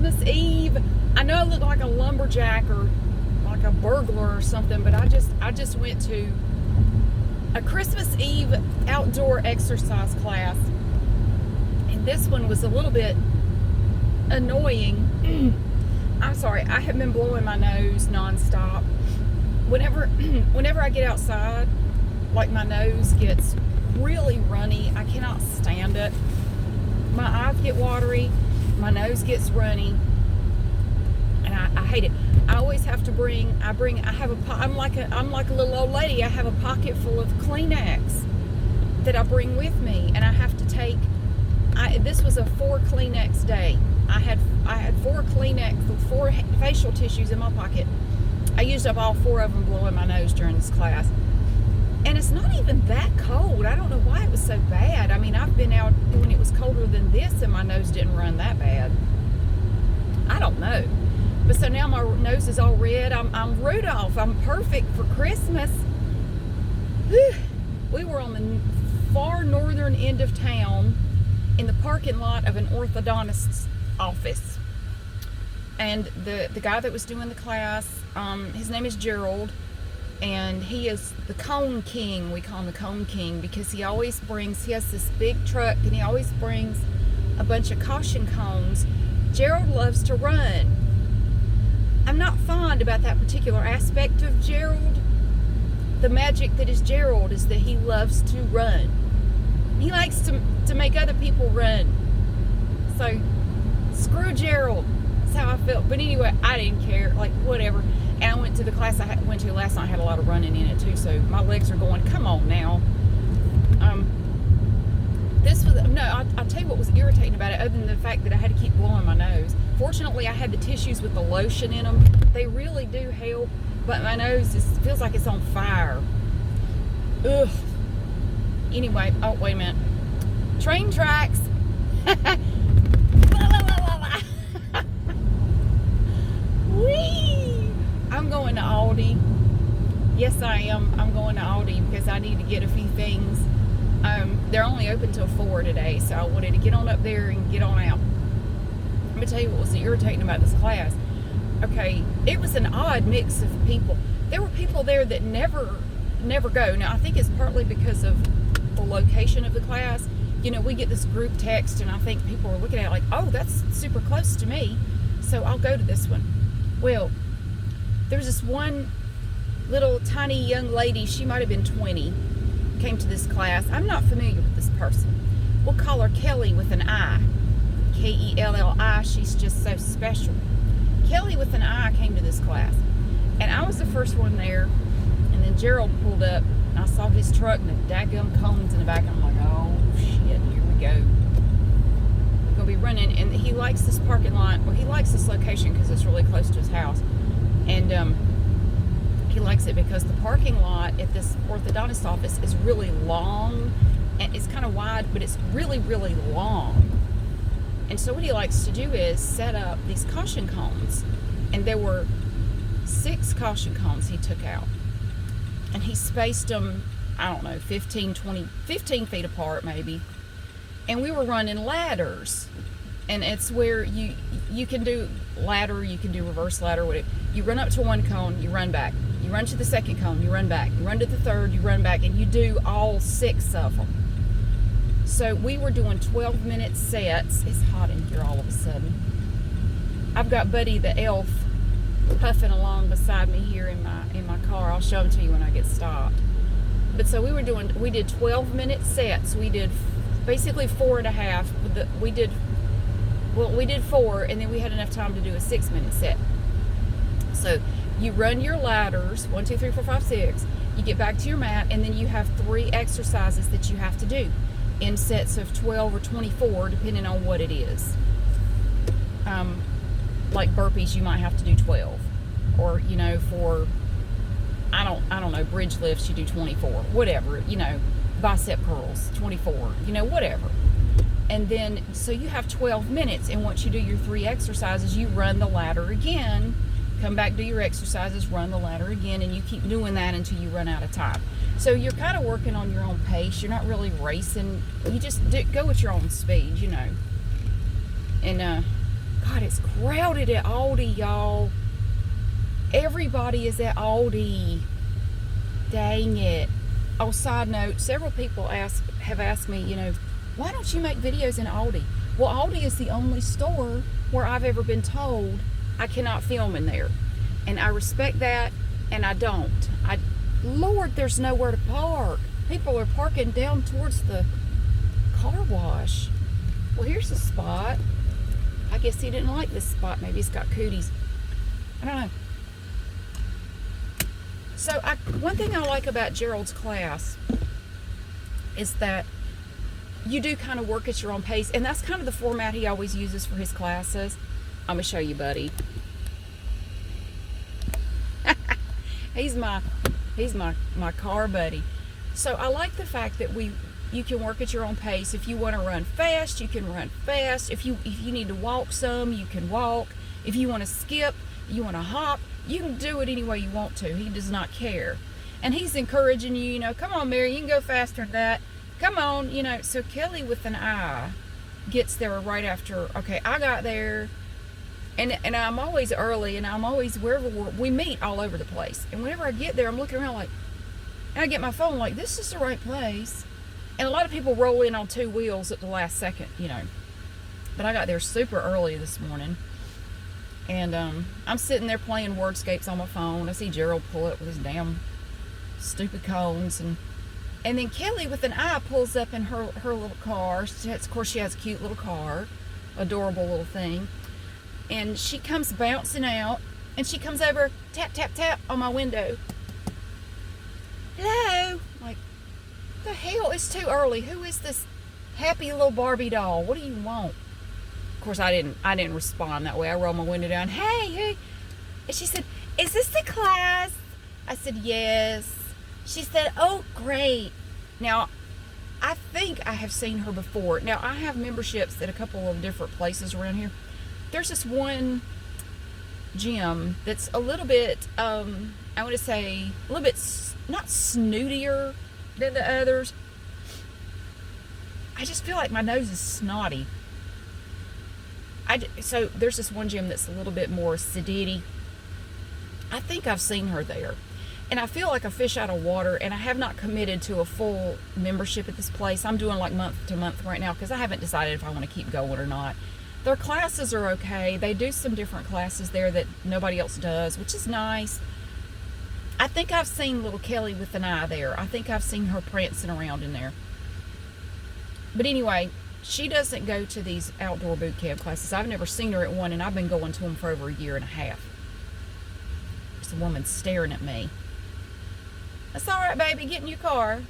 Christmas Eve. I know I look like a lumberjack or like a burglar or something, but I just went to a Christmas Eve outdoor exercise class, and this one was a little bit annoying. I'm sorry, I have been blowing my nose nonstop. Whenever I get outside, like, my nose gets really runny. I cannot stand it. My eyes get watery, my nose gets runny, and I hate it. I always have to I'm like a little old lady. I have a pocket full of Kleenex that I bring with me, and I have to take. This was a 4 Kleenex day. I had 4 Kleenex, 4 facial tissues in my pocket. I used up all 4 of them blowing my nose during this class. And it's not even that cold. I don't know why it was so bad. I mean, I've been out when it was colder than this and my nose didn't run that bad. I don't know. But so now my nose is all red. I'm Rudolph. I'm perfect for Christmas. Whew. We were on the far northern end of town in the parking lot of an orthodontist's office. And the guy that was doing the class, his name is Gerald. And he is the cone king. We call him the cone king because he has this big truck and he always brings a bunch of caution cones. Gerald loves to run. I'm not fond about that particular aspect of Gerald. The magic that is Gerald is that he loves to run. He likes to make other people run. So, screw Gerald. That's how I felt. But anyway, I didn't care. Like, whatever. And I went to the class I went to last night. Had a lot of running in it too, so my legs are going. Come on now. I'll tell you what was irritating about it, other than the fact that I had to keep blowing my nose. Fortunately, I had the tissues with the lotion in them. They really do help, but my nose feels like it's on fire. Ugh. Anyway, oh wait a minute. Train tracks. Whee! I'm going to Aldi. Yes, I am. I'm going to Aldi because I need to get a few things. They're only open till 4 today, so I wanted to get on up there and get on out. Let me tell you what was irritating about this class. Okay, it was an odd mix of people. There were people there that never go. Now, I think it's partly because of the location of the class. You know, we get this group text, and I think people are looking at it like, oh, that's super close to me, so I'll go to this one. Well, there was this one little tiny young lady. She might have been 20. Came to this class. I'm not familiar with this person. We'll call her Kelly with an I. Kelli. She's just so special. Kelly with an I came to this class. And I was the first one there. And then Gerald pulled up. And I saw his truck and the daggum cones in the back. And I'm like, oh, shit, here we go. We're going to be running. And he likes this parking lot. Well, he likes this location because it's really close to his house. And he likes it because the parking lot at this orthodontist office is really long. And it's kind of wide, but it's really, really long. And so what he likes to do is set up these caution cones. And there were 6 caution cones he took out. And he spaced them, I don't know, 15 feet apart maybe. And we were running ladders. And it's where you can do ladder, you can do reverse ladder. Whatever. You run up to one cone, you run back. You run to the second cone, you run back. You run to the third, you run back. And you do all 6 of them. So we were doing 12-minute sets. It's hot in here all of a sudden. I've got Buddy the elf puffing along beside me here in my car. I'll show him to you when I get stopped. But so we did 12-minute sets. We did basically 4.5. We did 4, and then we had enough time to do a 6-minute set. So you run your ladders, 1, 2, 3, 4, 5, 6. You get back to your mat, and then you have 3 exercises that you have to do in sets of 12 or 24, depending on what it is. Like burpees, you might have to do 12, or for I don't know, bridge lifts, you do 24, whatever. Bicep curls, 24, whatever. And then so you have 12 minutes, and once you do your 3 exercises, you run the ladder again. Come back, do your exercises, run the ladder again, and you keep doing that until you run out of time. So you're kind of working on your own pace. You're not really racing. You just go at your own speed, And, God, God, it's crowded at Aldi, y'all. Everybody is at Aldi. Dang it. Oh, side note, several people have asked me, why don't you make videos in Aldi? Well, Aldi is the only store where I've ever been told I cannot film in there. And I respect that, and I don't. Lord, there's nowhere to park. People are parking down towards the car wash. Well, here's a spot. I guess he didn't like this spot. Maybe it's got cooties. I don't know. So one thing I like about Gerald's class is that you do kind of work at your own pace, and that's kind of the format he always uses for his classes. I'm gonna show you, buddy. he's my car buddy. So I like the fact that you can work at your own pace. If you want to run fast, you can run fast. If you need to walk some, you can walk. If you want to skip, you want to hop, you can do it any way you want to. He does not care. And he's encouraging you, come on, Mary, you can go faster than that. Come on, So Kelly with an I gets there right after, okay, I got there. And I'm always early, and I'm always wherever we meet all over the place. And whenever I get there, I'm looking around like, and I get my phone like, this is the right place. And a lot of people roll in on two wheels at the last second, But I got there super early this morning. And I'm sitting there playing Wordscapes on my phone. I see Gerald pull up with his damn stupid cones. And then Kelly with an I pulls up in her little car. Of course, she has a cute little car. Adorable little thing. And she comes bouncing out. And she comes over, tap, tap, tap on my window. Hello? Like, the hell? It's too early. Who is this happy little Barbie doll? What do you want? Of course, I didn't respond that way. I rolled my window down. Hey. And she said, is this the class? I said, yes. She said, oh, great. Now, I think I have seen her before. Now, I have memberships at a couple of different places around here. There's this one gym that's a little bit, I want to say, a little bit, not snootier than the others. I just feel like my nose is snotty. So there's this one gym that's a little bit more sedity. I think I've seen her there. And I feel like a fish out of water, and I have not committed to a full membership at this place. I'm doing like month to month right now because I haven't decided if I want to keep going or not. Their classes are okay. They do some different classes there that nobody else does, which is nice. I think I've seen little Kelly with an I there. I think I've seen her prancing around in there. But anyway, she doesn't go to these outdoor boot camp classes. I've never seen her at one, and I've been going to them for over a year and a half. There's a woman staring at me. That's all right, baby. Get in your car.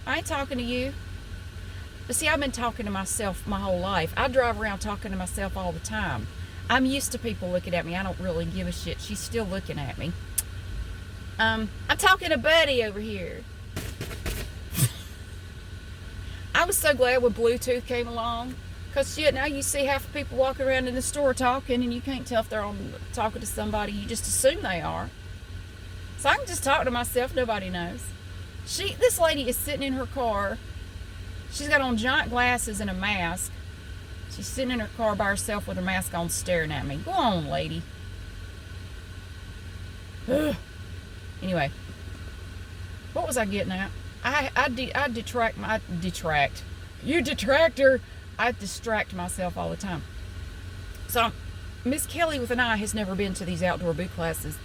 I ain't talking to you. But see, I've been talking to myself my whole life. I drive around talking to myself all the time. I'm used to people looking at me. I don't really give a shit. She's still looking at me. I'm talking to Buddy over here. I was so glad when Bluetooth came along. Because shit, now you see half the people walking around in the store talking, and you can't tell if they're talking to somebody. You just assume they are. So I can just talk to myself. Nobody knows. This lady is sitting in her car. She's got on giant glasses and a mask. She's sitting in her car by herself with her mask on, staring at me. Go on, lady. Ugh. Anyway, what was I getting at? I detract. You detractor. I distract myself all the time. So, Miss Kelly with an I has never been to these outdoor boot classes.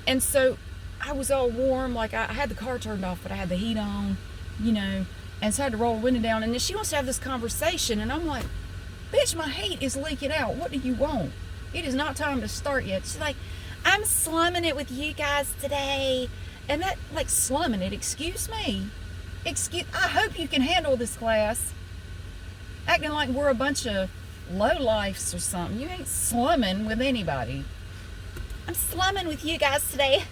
And so, I was all warm, like I had the car turned off, but I had the heat on, and so I had to roll the window down. And then she wants to have this conversation, and I'm like, bitch, my heat is leaking out. What do you want? It is not time to start yet. She's like, I'm slumming it with you guys today. And that, like, slumming it, excuse me. I hope you can handle this class. Acting like we're a bunch of lowlifes or something. You ain't slumming with anybody. I'm slumming with you guys today.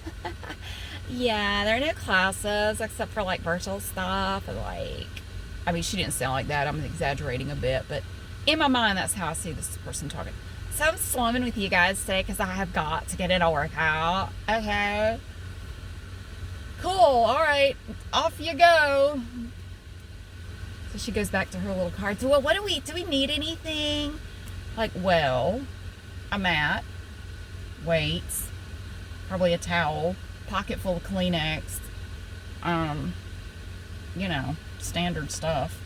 Yeah, there are no classes except for like virtual stuff and she didn't sound like that. I'm exaggerating a bit, but in my mind, that's how I see this person talking. So I'm slumming with you guys today because I have got to get in a workout. Okay. Cool. All right. Off you go. So she goes back to her little card. So, well, do we need anything? Like, well, a mat, weights, probably a towel, pocket full of Kleenex, you know, standard stuff.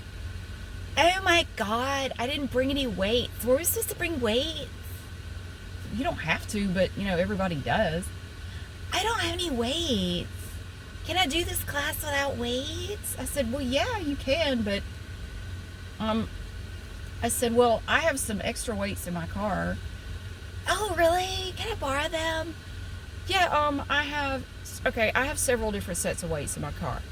Oh my God, I didn't bring any weights. Were we supposed to bring weights? You don't have to, but, you know, everybody does. I don't have any weights. Can I do this class without weights? I said, well, yeah, you can, but, I said, well, I have some extra weights in my car. Oh, really? Can I borrow them? Yeah, I have several different sets of weights in my car.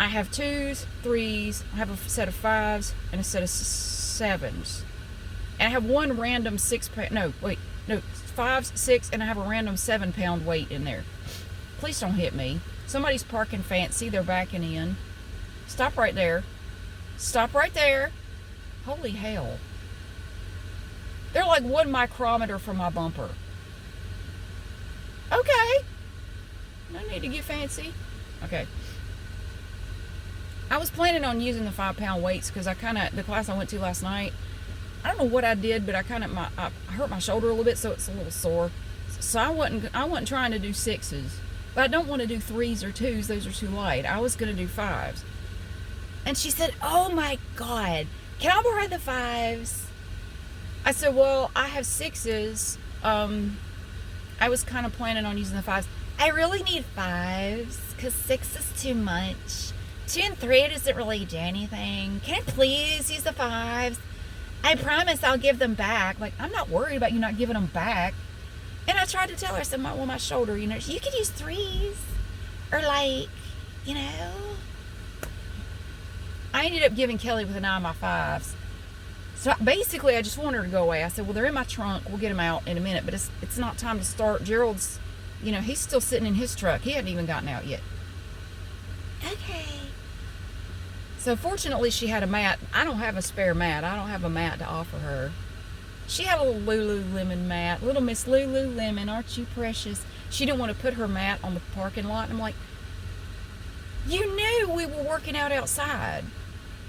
I have 2s, 3s, I have a set of 5s, and a set of 7s. And I have one random 5s, 6, and I have a random 7-pound weight in there. Please don't hit me. Somebody's parking fancy, they're backing in. Stop right there. Stop right there. Holy hell. They're like 1 micrometer from my bumper. Okay. No need to get fancy. Okay. I was planning on using the 5-pound weights because the class I went to last night, I don't know what I did, but I hurt my shoulder a little bit, so it's a little sore. So I wasn't trying to do 6s, but I don't want to do 3s or 2s. Those are too light. I was going to do 5s. And she said, oh my God, can I borrow the 5s? I said, well, I have 6s. I was kind of planning on using the 5s. I really need 5s because 6 is too much. 2 and 3 doesn't really do anything. Can I please use the 5s? I promise I'll give them back. Like, I'm not worried about you not giving them back. And I tried to tell her, so on my shoulder, you know, you could use 3s. Or like, you know. I ended up giving Kelly with an eye my 5s. So basically, I just want her to go away. I said, well, they're in my trunk. We'll get them out in a minute. But it's not time to start. Gerald's, you know, he's still sitting in his truck. He hadn't even gotten out yet. Okay. So fortunately, she had a mat. I don't have a spare mat. I don't have a mat to offer her. She had a little Lululemon mat. Little Miss Lululemon, aren't you precious? She didn't want to put her mat on the parking lot. And I'm like, you knew we were working out outside.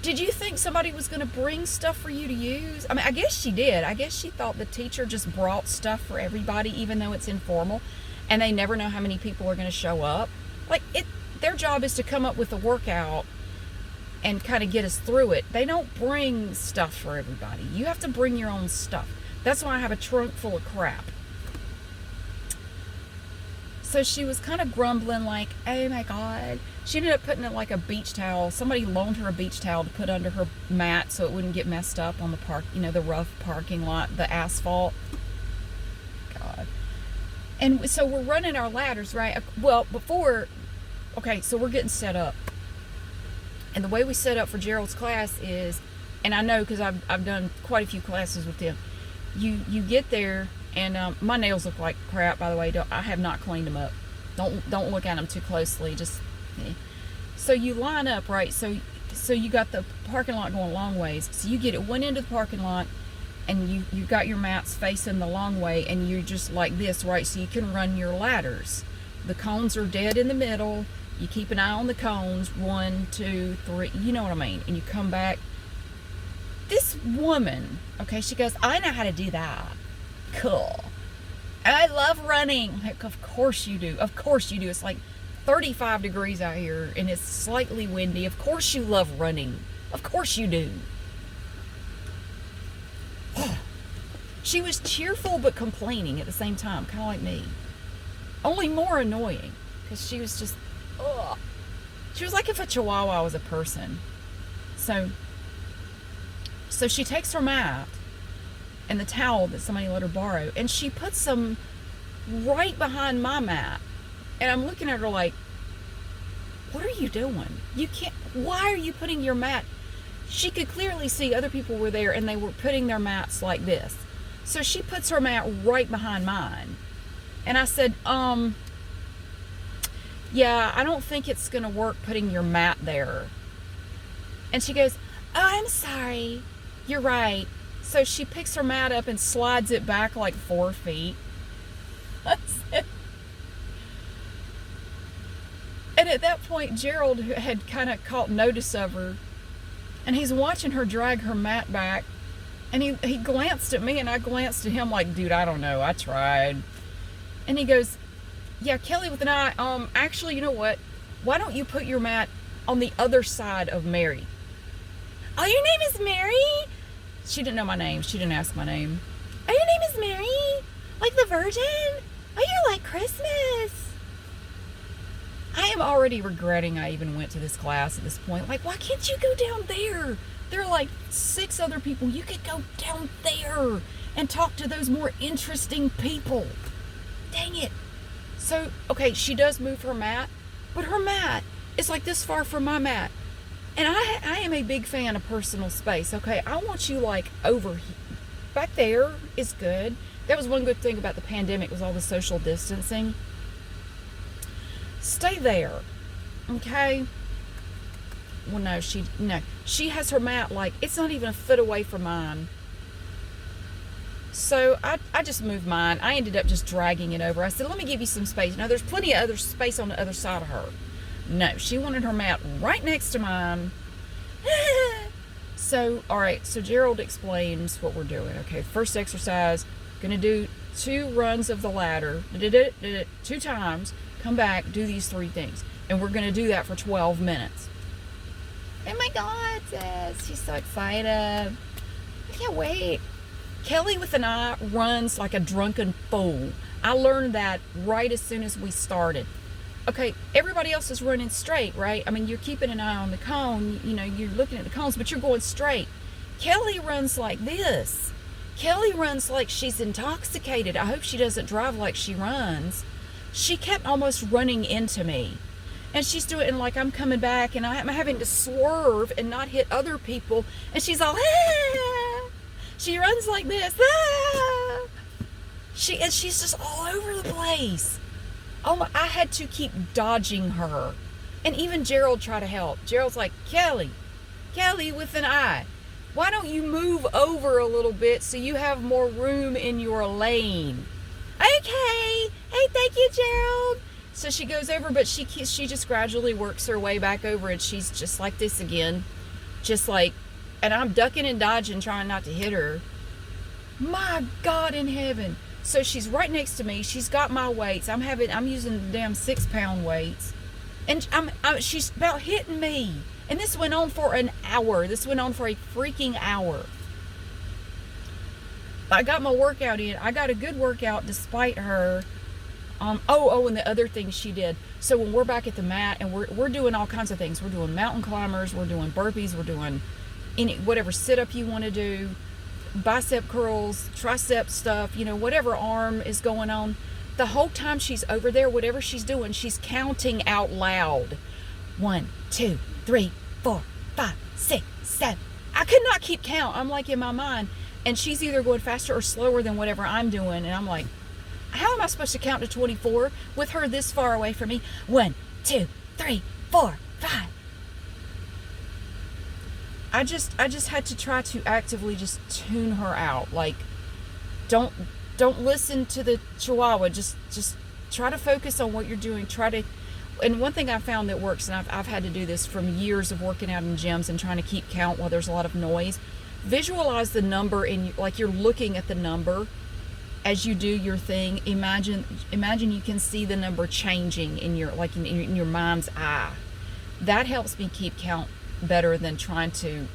Did you think somebody was going to bring stuff for you to use? I mean, I guess she did. I guess she thought the teacher just brought stuff for everybody, even though it's informal, and they never know how many people are going to show up. Like, their job is to come up with a workout and kind of get us through it. They don't bring stuff for everybody. You have to bring your own stuff. That's why I have a trunk full of crap. So she was kind of grumbling like, oh my God. She ended up putting it like a beach towel. Somebody loaned her a beach towel to put under her mat so it wouldn't get messed up on the the rough parking lot, the asphalt. God. And so we're running our ladders, right? Well, so we're getting set up. And the way we set up for Gerald's class is, and I know because I've done quite a few classes with them, you get there, and my nails look like crap, by the way. I have not cleaned them up. Don't look at them too closely. Just so you line up, right? So you got the parking lot going long ways. So you get at one end of the parking lot, and you got your mats facing the long way, and you're just like this, right? So you can run your ladders. The cones are dead in the middle. You keep an eye on the cones. 1, 2, 3. You know what I mean? And you come back. This woman, okay, she goes, I know how to do that. Cool. I love running. Like, of course you do. Of course you do. It's like 35 degrees out here, and it's slightly windy. Of course you love running. Of course you do. She was cheerful but complaining at the same time, kind of like me. Only more annoying, because she was just, ugh. She was like if a chihuahua was a person. So she takes her mat and the towel that somebody let her borrow, and she puts them right behind my mat. And I'm looking at her like, what are you doing? You can't, why are you putting your mat? She could clearly see other people were there and they were putting their mats like this. So she puts her mat right behind mine. And I said, yeah, I don't think it's going to work putting your mat there. And she goes, oh, I'm sorry. You're right. So she picks her mat up and slides it back like 4 feet. And at that point, Gerald had kind of caught notice of her, and he's watching her drag her mat back, And he glanced at me, and I glanced at him like, dude, I don't know. I tried. And he goes, yeah, Kelly with an I, actually, you know what? Why don't you put your mat on the other side of Mary? Oh, your name is Mary? She didn't know my name. She didn't ask my name. Oh, your name is Mary? Like the Virgin? Oh, you're like Christmas. I am already regretting I even went to this class at this point. Like, why can't you go down there? There are like 6 other people. You could go down there and talk to those more interesting people. Dang it. So, okay, she does move her mat, but her mat is like this far from my mat. And I am a big fan of personal space, okay? I want you like over here. Back there is good. That was one good thing about the pandemic was all the social distancing. Stay there, okay? Well, no, she has her mat like, it's not even a foot away from mine. So I just moved mine. I ended up just dragging it over. I said, let me give you some space. Now, there's plenty of other space on the other side of her. No, she wanted her mat right next to mine. So, all right, so Gerald explains what we're doing. Okay, first exercise, going to do 2 runs of the ladder. 2 times. Come back, do these 3 things. And we're going to do that for 12 minutes. Oh my God, sis. She's so excited. I can't wait. Kelly with an I runs like a drunken fool. I learned that right as soon as we started. Okay, everybody else is running straight, right? I mean, you're keeping an eye on the cone. You know, you're looking at the cones, but you're going straight. Kelly runs like this. Kelly runs like she's intoxicated. I hope she doesn't drive like she runs. She kept almost running into me. And she's doing it like I'm coming back and I'm having to swerve and not hit other people. And she's all, ah! She runs like this. Ah! She's just all over the place. Oh my, I had to keep dodging her. And even Gerald tried to help. Gerald's like, Kelly with an I, why don't you move over a little bit so you have more room in your lane? Okay. Hey, thank you, Gerald. So she goes over, but she just gradually works her way back over, and she's just like this again. Just like, and I'm ducking and dodging, trying not to hit her. My God in heaven. So she's right next to me. She's got my weights. I'm using the damn 6-pound weights. And she's about hitting me. And this went on for an hour. This went on for a freaking hour. I got my workout in. I got a good workout despite her. And the other thing she did. So when we're back at the mat and we're doing all kinds of things. We're doing mountain climbers. We're doing burpees. We're doing whatever sit-up you want to do. Bicep curls, tricep stuff, whatever arm is going on. The whole time she's over there, whatever she's doing, she's counting out loud. 1, 2, 3, 4, 5, 6, 7. I could not keep count. I'm like in my mind. And she's either going faster or slower than whatever I'm doing. And I'm like, how am I supposed to count to 24 with her this far away from me? 1, 2, 3, 4, 5. I just had to try to actively just tune her out. Like, don't listen to the chihuahua. Just try to focus on what you're doing. And one thing I found that works, and I've had to do this from years of working out in gyms and trying to keep count while there's a lot of noise. Visualize the number like you're looking at the number as you do your thing. Imagine you can see the number changing in your mind's eye. That helps me keep count better than trying to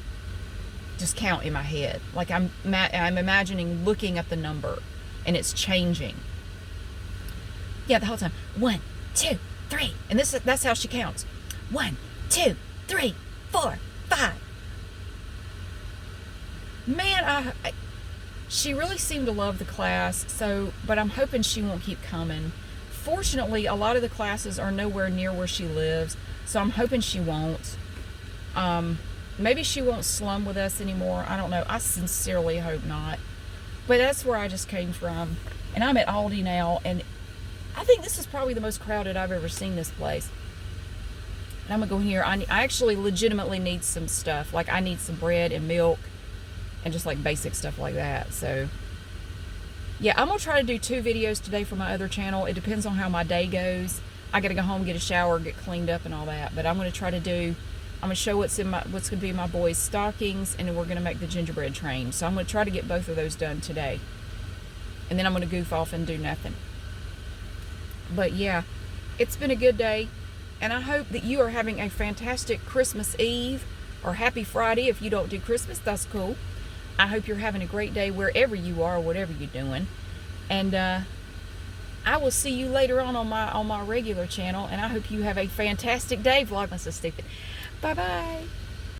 just count in my head. Like I'm imagining looking at the number and it's changing. Yeah, the whole time. 1, 2, 3, and that's how she counts. 1, 2, 3, 4, 5. Man, she really seemed to love the class. But I'm hoping she won't keep coming. Fortunately, a lot of the classes are nowhere near where she lives, so I'm hoping she won't. Maybe she won't slum with us anymore. I don't know. I sincerely hope not. But that's where I just came from. And I'm at Aldi now, and I think this is probably the most crowded I've ever seen this place. And I'm going to go in here. I actually legitimately need some stuff. Like, I need some bread and milk and just, like, basic stuff like that. So, yeah, I'm going to try to do 2 videos today for my other channel. It depends on how my day goes. I got to go home, get a shower, get cleaned up and all that. But I'm going to try to do I'm gonna show what's gonna be my boys' stockings, and then we're gonna make the gingerbread train. So I'm gonna try to get both of those done today, and then I'm gonna goof off and do nothing. But yeah, it's been a good day, and I hope that you are having a fantastic Christmas Eve, or happy Friday if you don't do Christmas. That's cool. I hope you're having a great day wherever you are, whatever you're doing, and I will see you later on my regular channel, and I hope you have a fantastic day. Vlogmas is stupid. Bye bye.